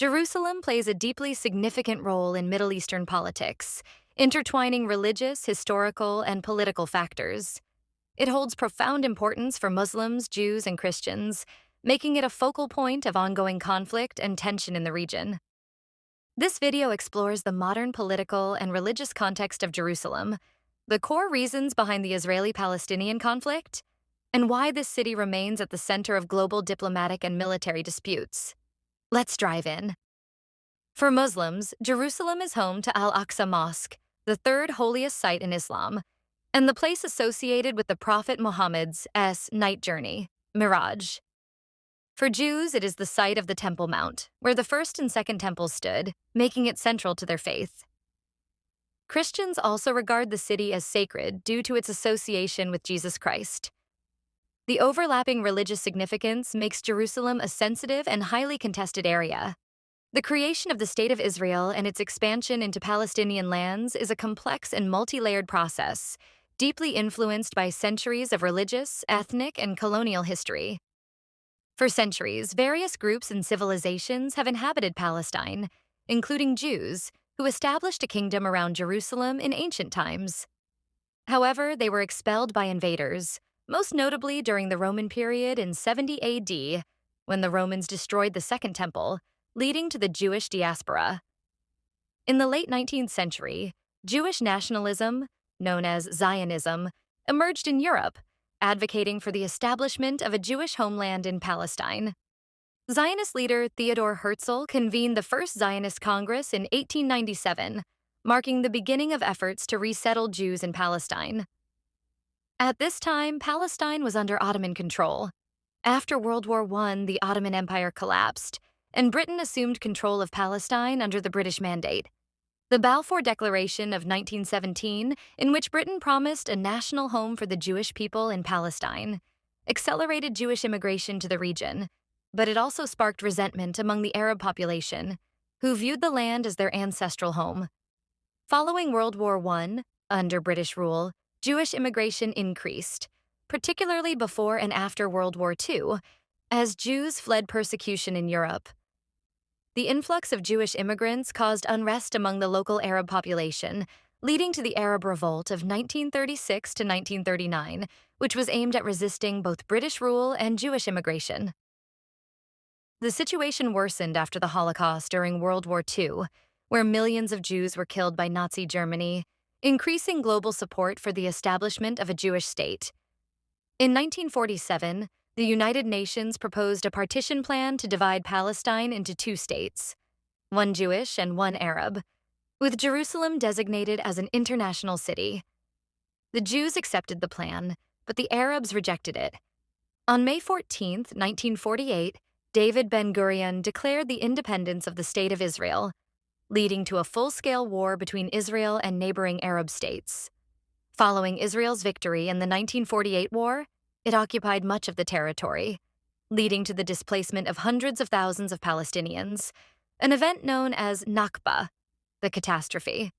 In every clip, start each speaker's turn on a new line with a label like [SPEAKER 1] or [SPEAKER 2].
[SPEAKER 1] Jerusalem plays a deeply significant role in Middle Eastern politics, intertwining religious, historical, and political factors. It holds profound importance for Muslims, Jews, and Christians, making it a focal point of ongoing conflict and tension in the region. This video explores the modern political and religious context of Jerusalem, the core reasons behind the Israeli-Palestinian conflict, and why this city remains at the center of global diplomatic and military disputes. Let's dive in. For Muslims, Jerusalem is home to Al-Aqsa Mosque, the third holiest site in Islam, and the place associated with the Prophet Muhammad's night journey, Miraj. For Jews, it is the site of the Temple Mount, where the first and second temples stood, making it central to their faith. Christians also regard the city as sacred due to its association with Jesus Christ. The overlapping religious significance makes Jerusalem a sensitive and highly contested area. The creation of the State of Israel and its expansion into Palestinian lands is a complex and multi-layered process, deeply influenced by centuries of religious, ethnic, and colonial history. For centuries, various groups and civilizations have inhabited Palestine, including Jews, who established a kingdom around Jerusalem in ancient times. However, they were expelled by invaders, most notably during the Roman period in 70 AD, when the Romans destroyed the Second Temple, leading to the Jewish diaspora. In the late 19th century, Jewish nationalism, known as Zionism, emerged in Europe, advocating for the establishment of a Jewish homeland in Palestine. Zionist leader Theodor Herzl convened the First Zionist Congress in 1897, marking the beginning of efforts to resettle Jews in Palestine. At this time, Palestine was under Ottoman control. After World War I, the Ottoman Empire collapsed, and Britain assumed control of Palestine under the British Mandate. The Balfour Declaration of 1917, in which Britain promised a national home for the Jewish people in Palestine, accelerated Jewish immigration to the region, but it also sparked resentment among the Arab population, who viewed the land as their ancestral home. Following World War I, under British rule, Jewish immigration increased, particularly before and after World War II, as Jews fled persecution in Europe. The influx of Jewish immigrants caused unrest among the local Arab population, leading to the Arab Revolt of 1936 to 1939, which was aimed at resisting both British rule and Jewish immigration. The situation worsened after the Holocaust during World War II, where millions of Jews were killed by Nazi Germany, increasing global support for the establishment of a Jewish state. In 1947, the United Nations proposed a partition plan to divide Palestine into two states, one Jewish and one Arab, with Jerusalem designated as an international city. The Jews accepted the plan, but the Arabs rejected it. On May 14, 1948, David Ben-Gurion declared the independence of the State of Israel, leading to a full-scale war between Israel and neighboring Arab states. Following Israel's victory in the 1948 war, it occupied much of the territory, leading to the displacement of hundreds of thousands of Palestinians, an event known as Nakba, the catastrophe.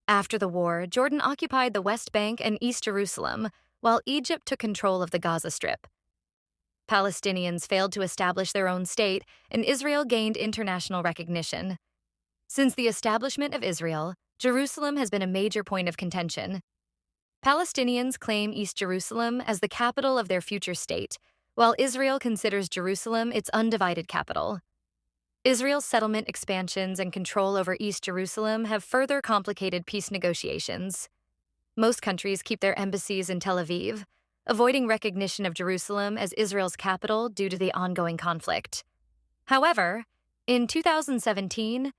[SPEAKER 1] After the war, Jordan occupied the West Bank and East Jerusalem, while Egypt took control of the Gaza Strip. Palestinians failed to establish their own state, and Israel gained international recognition. Since the establishment of Israel, Jerusalem has been a major point of contention. Palestinians claim East Jerusalem as the capital of their future state, while Israel considers Jerusalem its undivided capital. Israel's settlement expansions and control over East Jerusalem have further complicated peace negotiations. Most countries keep their embassies in Tel Aviv, avoiding recognition of Jerusalem as Israel's capital due to the ongoing conflict. However, in 2017,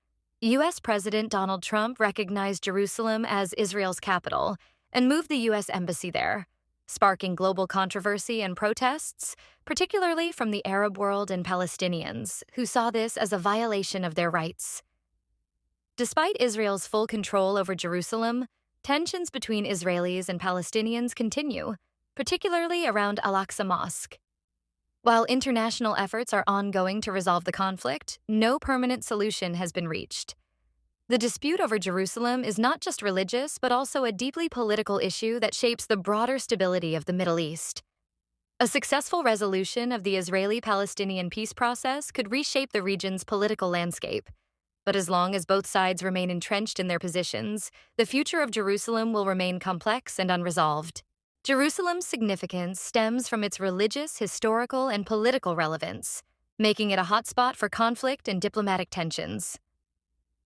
[SPEAKER 1] U.S. President Donald Trump recognized Jerusalem as Israel's capital and moved the U.S. Embassy there, sparking global controversy and protests, particularly from the Arab world and Palestinians, who saw this as a violation of their rights. Despite Israel's full control over Jerusalem, tensions between Israelis and Palestinians continue, particularly around Al-Aqsa Mosque. While international efforts are ongoing to resolve the conflict, no permanent solution has been reached. The dispute over Jerusalem is not just religious, but also a deeply political issue that shapes the broader stability of the Middle East. A successful resolution of the Israeli-Palestinian peace process could reshape the region's political landscape. But as long as both sides remain entrenched in their positions, the future of Jerusalem will remain complex and unresolved. Jerusalem's significance stems from its religious, historical, and political relevance, making it a hotspot for conflict and diplomatic tensions.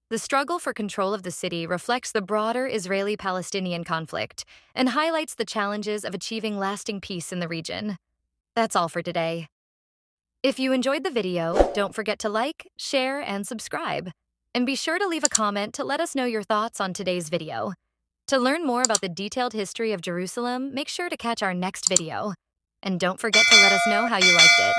[SPEAKER 1] The struggle for control of the city reflects the broader Israeli-Palestinian conflict and highlights the challenges of achieving lasting peace in the region. That's all for today. If you enjoyed the video, don't forget to like, share, and subscribe. And be sure to leave a comment to let us know your thoughts on today's video. To learn more about the detailed history of Jerusalem, make sure to catch our next video. And don't forget to let us know how you liked it.